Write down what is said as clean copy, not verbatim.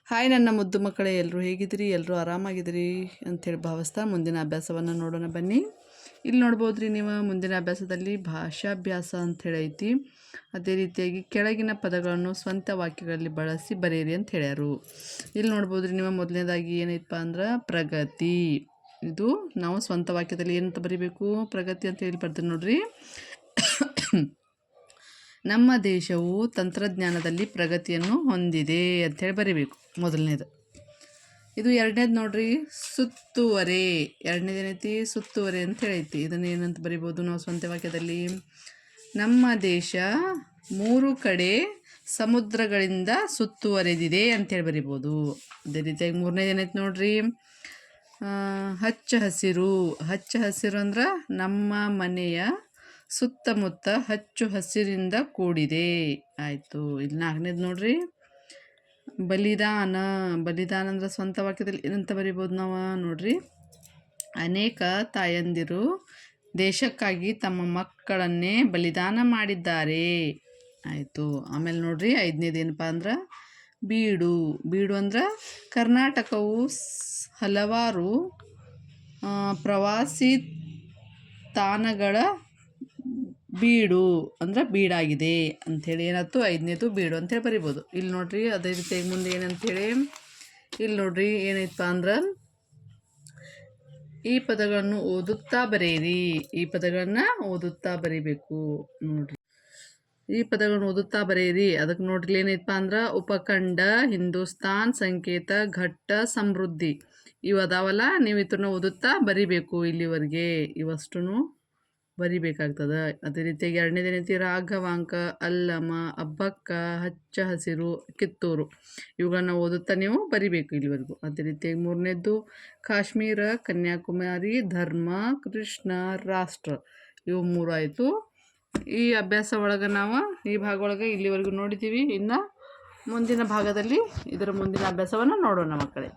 Hi ನನ್ನ ಮುದ್ದು ಮಕ್ಕಳೇ, ಎಲ್ಲರೂ ಹೇಗಿದ್ದೀರಿ? ಎಲ್ಲರೂ ಆರಾಮಾಗಿದ್ದೀರಿ ಅಂಥೇಳಿ ಭಾವಿಸ್ತಾ ಮುಂದಿನ ಅಭ್ಯಾಸವನ್ನು ನೋಡೋಣ ಬನ್ನಿ. ಇಲ್ಲಿ ನೋಡ್ಬೋದು ರೀ ನೀವು, ಮುಂದಿನ ಅಭ್ಯಾಸದಲ್ಲಿ ಭಾಷಾಭ್ಯಾಸ ಅಂಥೇಳಿ ಐತಿ. ಅದೇ ರೀತಿಯಾಗಿ ಕೆಳಗಿನ ಪದಗಳನ್ನು ಸ್ವಂತ ವಾಕ್ಯಗಳಲ್ಲಿ ಬಳಸಿ ಬರೆಯಿರಿ ಅಂತ ಹೇಳ್ಯಾರು. ಇಲ್ಲಿ ನೋಡ್ಬೋದು ರೀ ನೀವು, ಮೊದಲನೇದಾಗಿ ಏನೈತಪ್ಪ ಅಂದ್ರೆ ಪ್ರಗತಿ. ಇದು ನಾವು ಸ್ವಂತ ವಾಕ್ಯದಲ್ಲಿ ಏನಂತ ಬರೀಬೇಕು? ಪ್ರಗತಿ ಅಂತ ಹೇಳಿ ಬರ್ತೀವಿ ನೋಡ್ರಿ. ನಮ್ಮ ದೇಶವು ತಂತ್ರಜ್ಞಾನದಲ್ಲಿ ಪ್ರಗತಿಯನ್ನು ಹೊಂದಿದೆ ಅಂಥೇಳಿ ಬರೀಬೇಕು ಮೊದಲನೇದು. ಇದು ಎರಡನೇದು ನೋಡ್ರಿ, ಸುತ್ತುವರೆ. ಎರಡನೇದು ಏನೈತಿ? ಸುತ್ತುವರೆ ಅಂತ ಹೇಳೈತಿ. ಇದನ್ನು ಏನಂತ ಬರಿಬೋದು ನಾವು ಸ್ವಂತ ವಾಕ್ಯದಲ್ಲಿ? ನಮ್ಮ ದೇಶ 3 ಕಡೆ ಸಮುದ್ರಗಳಿಂದ ಸುತ್ತುವರೆದಿದೆ ಅಂಥೇಳಿ ಬರಿಬೋದು. ಅದೇ ರೀತಿಯಾಗಿ ಮೂರನೇದು ಏನೈತಿ ನೋಡ್ರಿ, ಹಚ್ಚ ಹಸಿರು. ಹಚ್ಚ ಹಸಿರು ಅಂದ್ರೆ ನಮ್ಮ ಮನೆಯ ಸುತ್ತಮುತ್ತ ಹಚ್ಚು ಹಸಿರಿಂದ ಕೂಡಿದೆ. ಆಯಿತು. ಇಲ್ಲಿ ನಾಲ್ಕನೇದು ನೋಡ್ರಿ, ಬಲಿದಾನ. ಬಲಿದಾನ ಅಂದ್ರೆ ಸ್ವಂತ ವಾಕ್ಯದಲ್ಲಿ ಏನಂತ ಬರಿಬೋದು ನಾವು? ನೋಡ್ರಿ, ಅನೇಕ ತಾಯಂದಿರು ದೇಶಕ್ಕಾಗಿ ತಮ್ಮ ಮಕ್ಕಳನ್ನೇ ಬಲಿದಾನ ಮಾಡಿದ್ದಾರೆ. ಆಯಿತು. ಆಮೇಲೆ ನೋಡ್ರಿ, ಐದನೇದು ಏನಪ್ಪ ಅಂದ್ರೆ ಬೀಡು. ಬೀಡು ಅಂದ್ರೆ ಕರ್ನಾಟಕವು ಹಲವಾರು ಪ್ರವಾಸಿ ತಾಣಗಳ ಬೀಡು ಅಂದ್ರೆ ಬೀಡಾಗಿದೆ ಅಂಥೇಳಿ ಏನಾಯ್ತು? ಐದನೇದು ಬೀಡು ಅಂಥೇಳಿ ಬರಿಬೋದು. ಇಲ್ಲಿ ನೋಡ್ರಿ, ಅದೇ ರೀತಿಯಾಗಿ ಮುಂದೆ ಏನಂತೇಳಿ ಇಲ್ಲಿ ನೋಡ್ರಿ ಏನೈತಪ್ಪ ಅಂದ್ರೆ, ಈ ಪದಗಳನ್ನು ಓದುತ್ತಾ ಬರೆಯಿರಿ. ಈ ಪದಗಳನ್ನು ಓದುತ್ತಾ ಬರೀಬೇಕು ನೋಡ್ರಿ. ಈ ಪದಗಳನ್ನು ಓದುತ್ತಾ ಬರೆಯಿರಿ. ಅದಕ್ಕೆ ನೋಡ್ರಿ ಏನೈತಪ್ಪ ಅಂದ್ರೆ, ಉಪಖಂಡ, ಹಿಂದೂಸ್ತಾನ್, ಸಂಕೇತ, ಘಟ್ಟ, ಸಮೃದ್ಧಿ. ಇವು ಅದಾವಲ್ಲ, ನೀವು ಇದನ್ನ ಓದುತ್ತಾ ಬರಿಬೇಕು. ಇಲ್ಲಿವರೆಗೆ ಇವಷ್ಟು ಬರಿಬೇಕಾಗ್ತದೆ. ಅದೇ ರೀತಿಯಾಗಿ ಎರಡನೇದು ಏನೈತಿ? ರಾಘವಾಂಕ, ಅಲ್ಲಮ, ಅಬ್ಬಕ್ಕ, ಹಚ್ಚ ಹಸಿರು, ಕಿತ್ತೂರು. ಇವುಗಳನ್ನ ಓದುತ್ತಾ ನೀವು ಬರಿಬೇಕು ಇಲ್ಲಿವರೆಗೂ. ಅದೇ ರೀತಿಯಾಗಿ ಮೂರನೇದ್ದು ಕಾಶ್ಮೀರ, ಕನ್ಯಾಕುಮಾರಿ, ಧರ್ಮ, ಕೃಷ್ಣ, ರಾಷ್ಟ್ರ. ಇವು 3 ಆಯಿತು. ಈ ಅಭ್ಯಾಸ ಒಳಗೆ ನಾವು ಈ ಭಾಗ ಒಳಗೆ ಇಲ್ಲಿವರೆಗೂ ನೋಡಿದ್ದೀವಿ. ಇನ್ನು ಮುಂದಿನ ಭಾಗದಲ್ಲಿ ಇದರ ಮುಂದಿನ ಅಭ್ಯಾಸವನ್ನು ನೋಡೋಣ ಮಕ್ಕಳೇ.